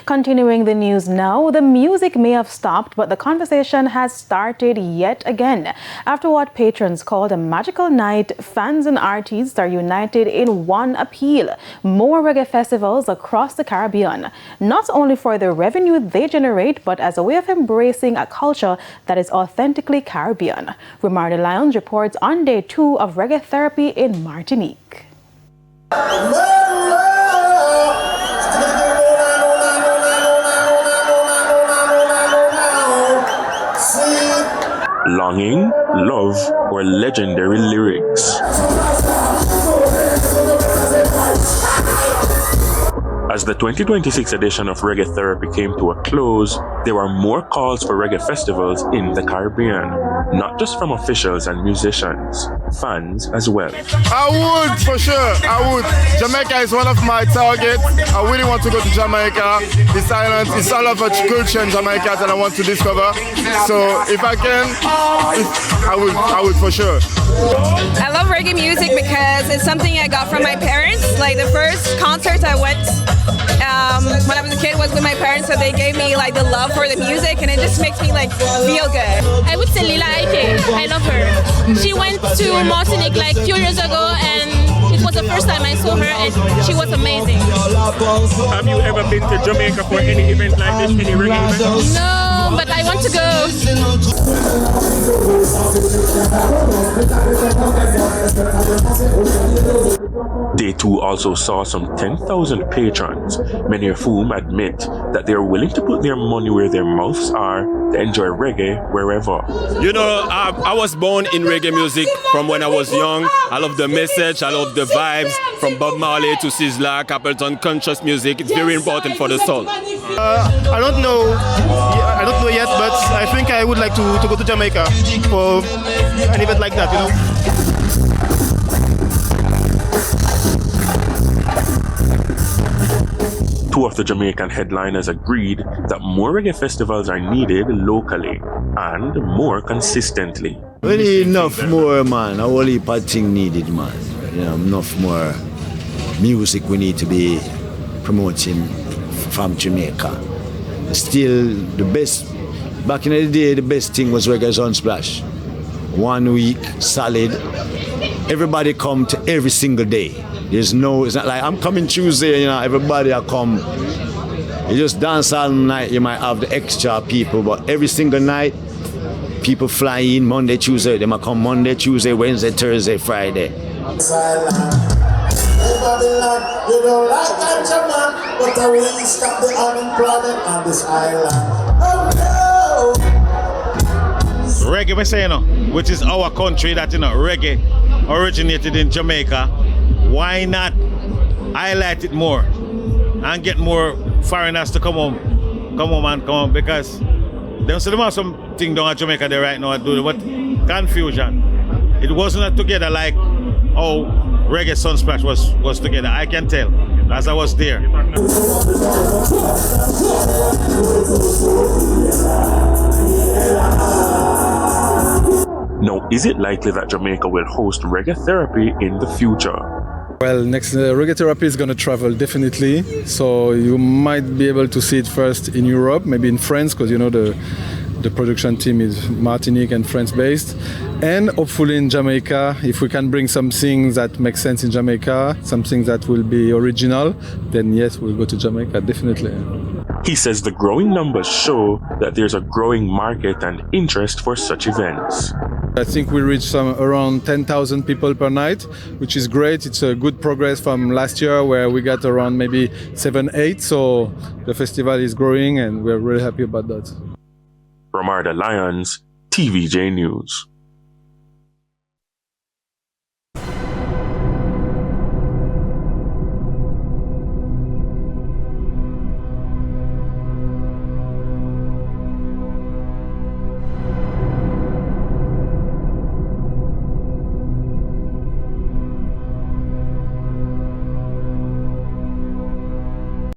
Continuing the news now, the music may have stopped, but the conversation has started yet again. After what patrons called a magical night, fans and artists are united in one appeal: more reggae festivals across the Caribbean, not only for the revenue they generate, but as a way of embracing a culture that is authentically Caribbean. Romarda Lyons reports on day 2 of Reggae Therapy in Martinique. Longing, love, or legendary lyrics. As the 2026 edition of Reggae Therapy came to a close, there are more calls for reggae festivals in the Caribbean, not just from officials and musicians, fans as well. I would, for sure, I would. Jamaica is one of my targets. I really want to go to Jamaica. This island is all of a culture in Jamaica that I want to discover. So if I can, I would for sure. I love reggae music because it's something I got from my parents. Like the first concert I went when I was a kid was with my parents, so they gave me like the love for the music, and it just makes me like feel good. I would say Lila Ike. I love her. She went to Martinique like a few years ago, and it was the first time I saw her, and she was amazing. Have you ever been to Jamaica for any event like this, any reggae event? No, but I want to go. Day 2 also saw some 10,000 patrons, many of whom admit that they are willing to put their money where their mouths are to enjoy reggae wherever. You know, I was born in reggae music from when I was young. I love the message, I love the vibes, from Bob Marley to Sizzla, Capleton, conscious music. It's very important for the soul. I don't know yet, but I think I would like to go to Jamaica for an event like that, you know. Two of the Jamaican headliners agreed that more reggae festivals are needed locally and more consistently. We need enough more, man. A whole heap of things needed, man. You know, enough more music we need to be promoting from Jamaica. Still, the best, back in the day, the best thing was Reggae Sunsplash. 1 week, solid. Everybody come to every single day. It's not like I'm coming Tuesday, you know, everybody will come. You just dance all night, you might have the extra people, but every single night, people fly in Monday, Tuesday, they might come Monday, Tuesday, Wednesday, Thursday, Friday. Reggae, we say, you know, which is our country that, you know, reggae originated in Jamaica. Why not highlight it more and get more foreigners to come home, because them say them have something down at Jamaica there right now do what confusion. It wasn't together like how Reggae Sunsplash was together. I can tell as I was there. Now, is it likely that Jamaica will host Reggae Therapy in the future? Well, next Reggae Therapy is going to travel definitely, so you might be able to see it first in Europe, maybe in France, because you know the production team is Martinique and France based, and hopefully in Jamaica. If we can bring something that makes sense in Jamaica, something that will be original, then yes, we'll go to Jamaica, definitely. He says the growing numbers show that there's a growing market and interest for such events. I think we reached around 10,000 people per night, which is great. It's a good progress from last year where we got around maybe 7, 8. So the festival is growing and we're really happy about that. Romarda Lyons, TVJ News.